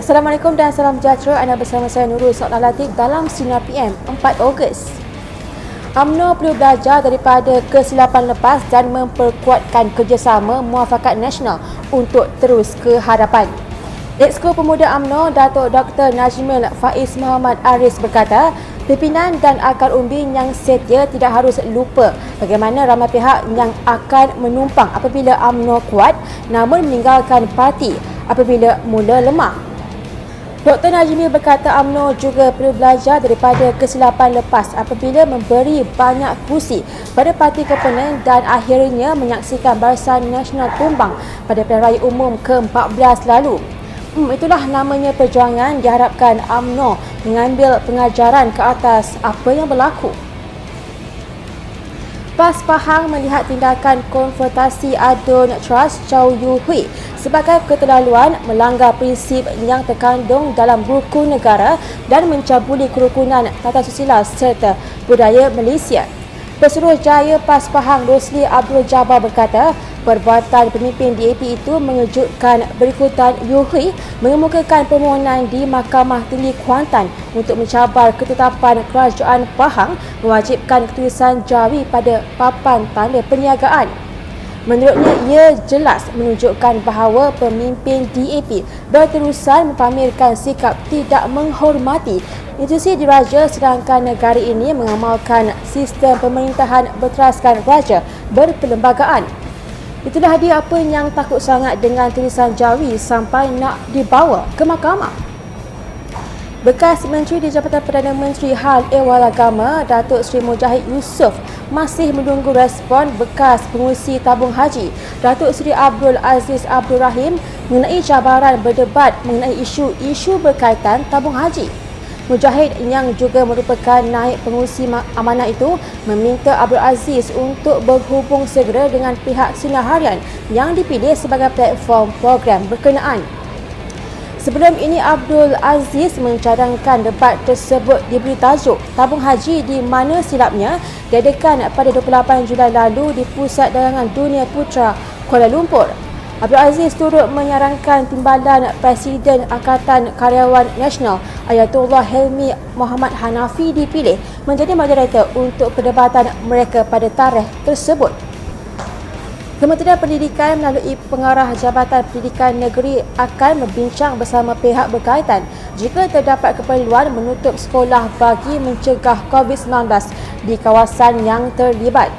Assalamualaikum dan salam sejahtera. Anda bersama saya Nurul Soklah Latif dalam Sinar PM 4 Ogos. UMNO perlu belajar daripada kesilapan lepas dan memperkuatkan kerjasama muafakat nasional untuk terus ke hadapan. Exco Pemuda UMNO Datuk Dr. Najmil Faiz Muhammad Aris berkata, pimpinan dan akar umbi yang setia tidak harus lupa bagaimana ramai pihak yang akan menumpang apabila UMNO kuat namun meninggalkan parti apabila mula lemah. Dr. Najmil berkata UMNO juga perlu belajar daripada kesilapan lepas apabila memberi banyak kursi pada parti komponen dan akhirnya menyaksikan Barisan Nasional tumbang pada Pilihan Raya Umum ke-14 lalu. Itulah namanya perjuangan. Diharapkan UMNO mengambil pengajaran ke atas apa yang berlaku. PAS Pahang melihat tindakan konfrontasi adun Trust Chow Yu Hui sebagai keterlaluan, melanggar prinsip yang terkandung dalam rukun negara dan mencabuli kerukunan tata susila serta budaya Malaysia. Pesuruhjaya PAS Pahang Rosli Abdul Jabbar berkata, perbuatan pemimpin DAP itu mengejutkan. Berikutan, Yu Hui mengemukakan permohonan di Mahkamah Tinggi Kuantan untuk mencabar ketetapan Kerajaan Pahang mewajibkan ketulisan jawi pada papan tanda perniagaan. Menurutnya, ia jelas menunjukkan bahawa pemimpin DAP berterusan mempamerkan sikap tidak menghormati institusi diraja sedangkan negara ini mengamalkan sistem pemerintahan berteraskan raja berperlembagaan. Itulah dia apa yang takut sangat dengan tulisan jawi sampai nak dibawa ke mahkamah. Bekas Menteri di Jabatan Perdana Menteri Hal Ehwal Agama, Datuk Seri Mujahid Yusof masih menunggu respon bekas pengurusi tabung haji, Datuk Seri Abdul Aziz Abdul Rahim mengenai cabaran berdebat mengenai isu-isu berkaitan tabung haji. Mujahid yang juga merupakan naib pengurusi amanah itu meminta Abdul Aziz untuk berhubung segera dengan pihak Sinar Harian yang dipilih sebagai platform program berkenaan. Sebelum ini, Abdul Aziz mencadangkan debat tersebut diberi tajuk Tabung Haji di Mana Silapnya diadakan pada 28 Julai lalu di Pusat Dagangan Dunia Putra, Kuala Lumpur. Abdul Aziz turut menyarankan timbalan Presiden Angkatan Karyawan Nasional Ayatullah Helmi Muhammad Hanafi dipilih menjadi moderator untuk perdebatan mereka pada tarikh tersebut. Kementerian Pendidikan melalui Pengarah Jabatan Pendidikan Negeri akan membincang bersama pihak berkaitan jika terdapat keperluan menutup sekolah bagi mencegah COVID-19 di kawasan yang terlibat.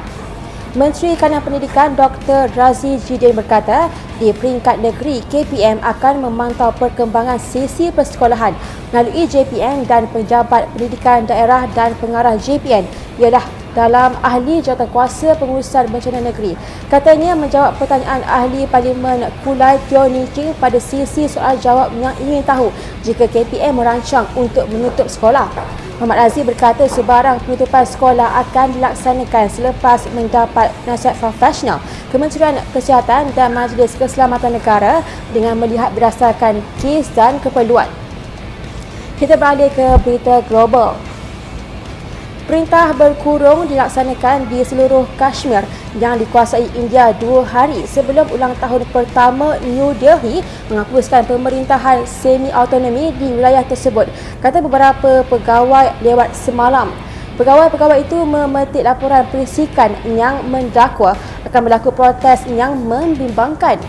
Menteri Kanan Pendidikan Dr. Razi Jidin berkata, di peringkat negeri, KPM akan memantau perkembangan sesi persekolahan melalui JPN dan Pejabat Pendidikan Daerah dan Pengarah JPN ialah dalam ahli jawatankuasa pengurusan bencana negeri. Katanya menjawab pertanyaan ahli Parlimen Kulai Teo Nicing pada sesi soal jawab yang ingin tahu jika KPM merancang untuk menutup sekolah. Muhammad Aziz berkata sebarang penutupan sekolah akan dilaksanakan selepas mendapat nasihat profesional Kementerian Kesihatan dan Majlis Keselamatan Negara dengan melihat berdasarkan kes dan keperluan. Kita beralih ke berita global. Perintah berkurung dilaksanakan di seluruh Kashmir yang dikuasai India 2 hari sebelum ulang tahun pertama New Delhi menghapuskan pemerintahan semi-autonomi di wilayah tersebut, kata beberapa pegawai lewat semalam. Pegawai-pegawai itu memetik laporan perisikan yang mendakwa akan berlaku protes yang membimbangkan.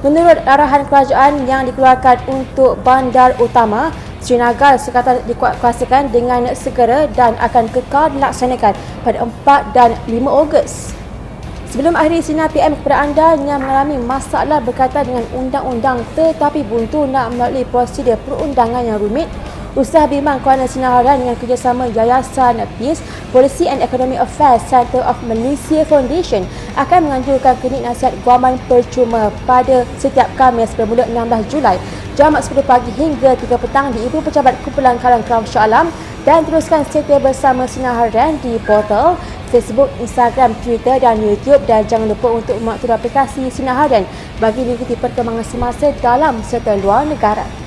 Menurut arahan kerajaan yang dikeluarkan untuk bandar utama, Srinagar sekadar dikuatkuasakan dengan segera dan akan kekal dilaksanakan pada 4 dan 5 Ogos. Sebelum akhiri Sinar PM kepada anda yang mengalami masalah berkaitan dengan undang-undang tetapi buntu nak melalui prosedur perundangan yang rumit, Usaha Bimbang Kewangan Sinar Harian dengan kerjasama Yayasan Peace, Policy and Economic Affairs Center of Malaysia Foundation akan menganjurkan klinik nasihat guaman percuma pada setiap Khamis bermula 16 Julai jam 10 pagi hingga 3 petang di Ibu Pejabat Kumpulan Kalang Keram Shah Alam dan teruskan setia bersama Sinar Harian di portal Facebook, Instagram, Twitter dan YouTube dan jangan lupa untuk memaklumat aplikasi Sinar Harian bagi mengikuti perkembangan semasa dalam serta luar negara.